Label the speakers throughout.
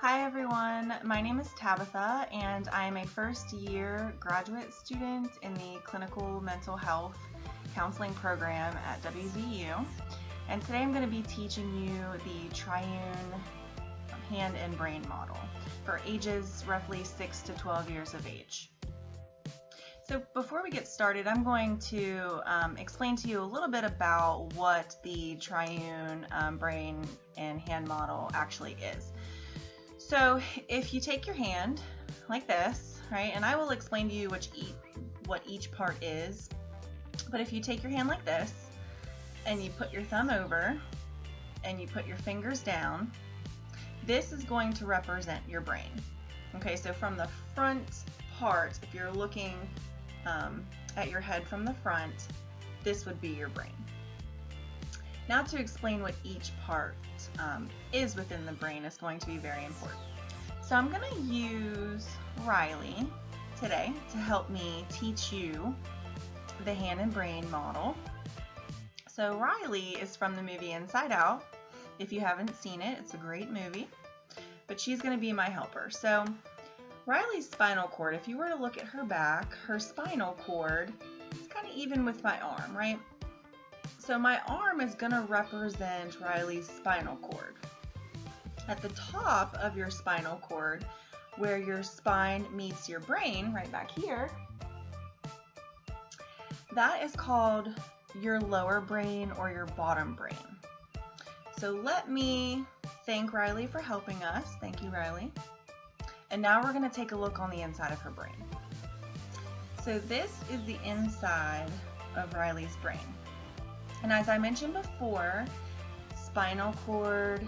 Speaker 1: Hi everyone, my name is Tabitha and I am a first year graduate student in the Clinical Mental Health Counseling Program at WVU. And today I'm going to be teaching you the Triune hand and brain model for ages roughly 6 to 12 years of age. So before we get started, I'm going to explain to you a little bit about what the Triune brain and hand model actually is. So if you take your hand like this, right, and I will explain to you what each part is, but if you take your hand like this and you put your thumb over and you put your fingers down, this is going to represent your brain. Okay, so from the front part, if you're looking at your head from the front, this would be your brain. Now to explain what each part is within the brain is going to be very important. So I'm going to use Riley today to help me teach you the hand and brain model. So Riley is from the movie Inside Out. If you haven't seen it, it's a great movie, but she's going to be my helper. So Riley's spinal cord, if you were to look at her back, her spinal cord is kind of even with my arm, right? So my arm is going to represent Riley's spinal cord. At the top of your spinal cord, where your spine meets your brain, right back here, that is called your lower brain or your bottom brain. So let me thank Riley for helping us. Thank you, Riley. And now we're going to take a look on the inside of her brain. So this is the inside of Riley's brain. And as I mentioned before, spinal cord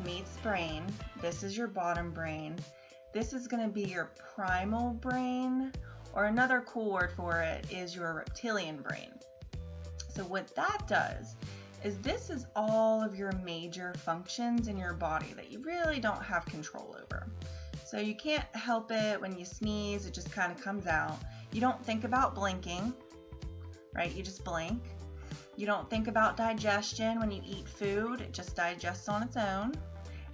Speaker 1: meets brain. This is your bottom brain. This is going to be your primal brain, or another cool word for it is your reptilian brain. So what that does is this is all of your major functions in your body that you really don't have control over. So you can't help it when you sneeze, it just kind of comes out. You don't think about blinking, right? You just blink. You don't think about digestion when you eat food, it just digests on its own.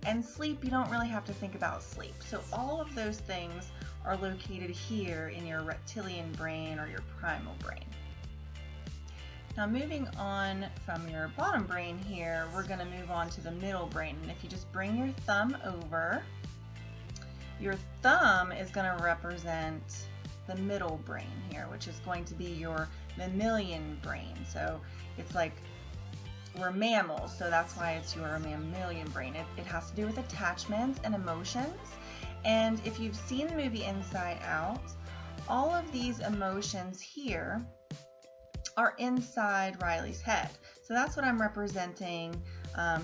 Speaker 1: And sleep, you don't really have to think about sleep. So all of those things are located here in your reptilian brain or your primal brain. Now moving on from your bottom brain here, we're going to move on to the middle brain. And if you just bring your thumb over, your thumb is going to represent the middle brain here, which is going to be your mammalian brain. So it's like we're mammals, so that's why it's your mammalian brain. It has to do with attachments and emotions. And if you've seen the movie Inside Out, all of these emotions here are inside Riley's head. So that's what I'm representing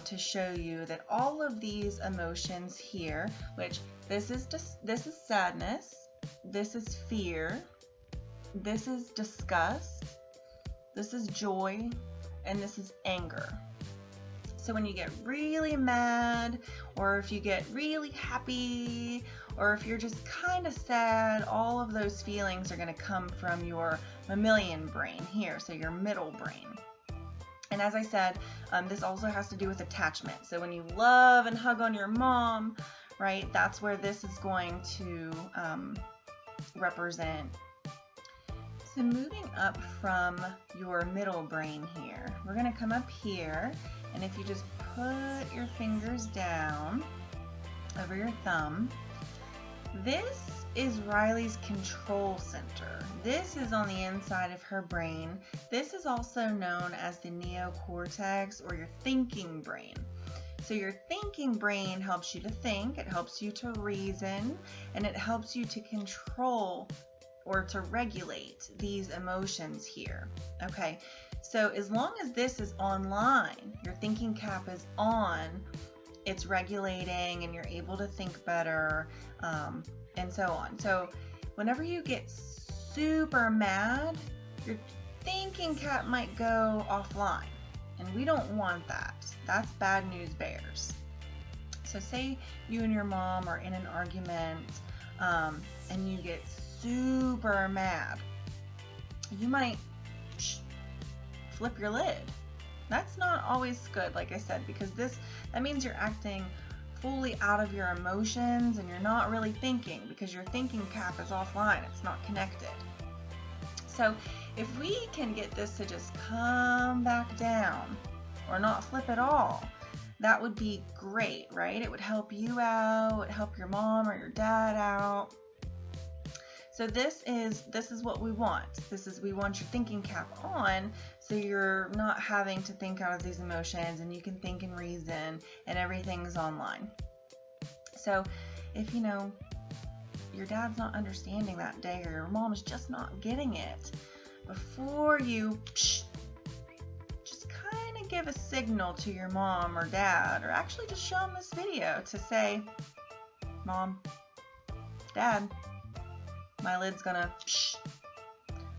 Speaker 1: to show you that all of these emotions here, which this is sadness, this is fear, this is disgust, this is joy, and this is anger. So when you get really mad, or if you get really happy, or if you're just kind of sad, all of those feelings are going to come from your mammalian brain here, so your middle brain. And as I said, this also has to do with attachment. So when you love and hug on your mom, right, that's where this is going to represent. So moving up from your middle brain here, we're going to come up here, and if you just put your fingers down over your thumb, this is Riley's control center. This is on the inside of her brain. This is also known as the neocortex or your thinking brain. So your thinking brain helps you to think, it helps you to reason, and it helps you to control or to regulate these emotions here. Okay, so as long as this is online, your thinking cap is on, it's regulating and you're able to think better, and so on. So whenever you get super mad, your thinking cap might go offline, and we don't want that. That's bad news bears. So say you and your mom are in an argument and you get super mad. You might flip your lid. That's not always good, like I said, because that means you're acting fully out of your emotions and you're not really thinking because your thinking cap is offline. It's not connected. So if we can get this to just come back down or not flip at all, that would be great, right? It would help you out, help your mom or your dad out. So this is what we want. We want your thinking cap on, so you're not having to think out of these emotions and you can think and reason and everything's online. So if your dad's not understanding that day or your mom's just not getting it, before you just kind of give a signal to your mom or dad, or actually just show them this video to say, Mom, Dad, my lid's gonna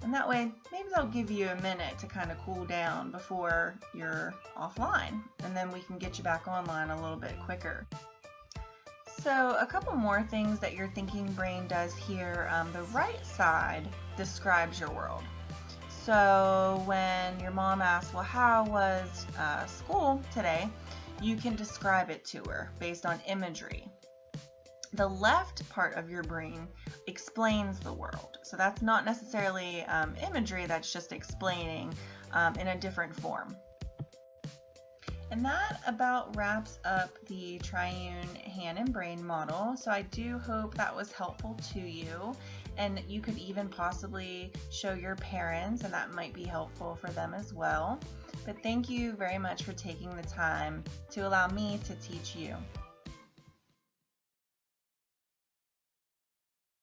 Speaker 1: and that way maybe they'll give you a minute to kind of cool down before you're offline, and then we can get you back online a little bit quicker. So a couple more things that your thinking brain does here. The right side describes your world. So when your mom asks, well, how was school today? You can describe it to her based on imagery. The left part of your brain explains the world. So that's not necessarily imagery, that's just explaining in a different form. And that about wraps up the Triune hand and brain model. So I do hope that was helpful to you, and you could even possibly show your parents, and that might be helpful for them as well. But thank you very much for taking the time to allow me to teach you.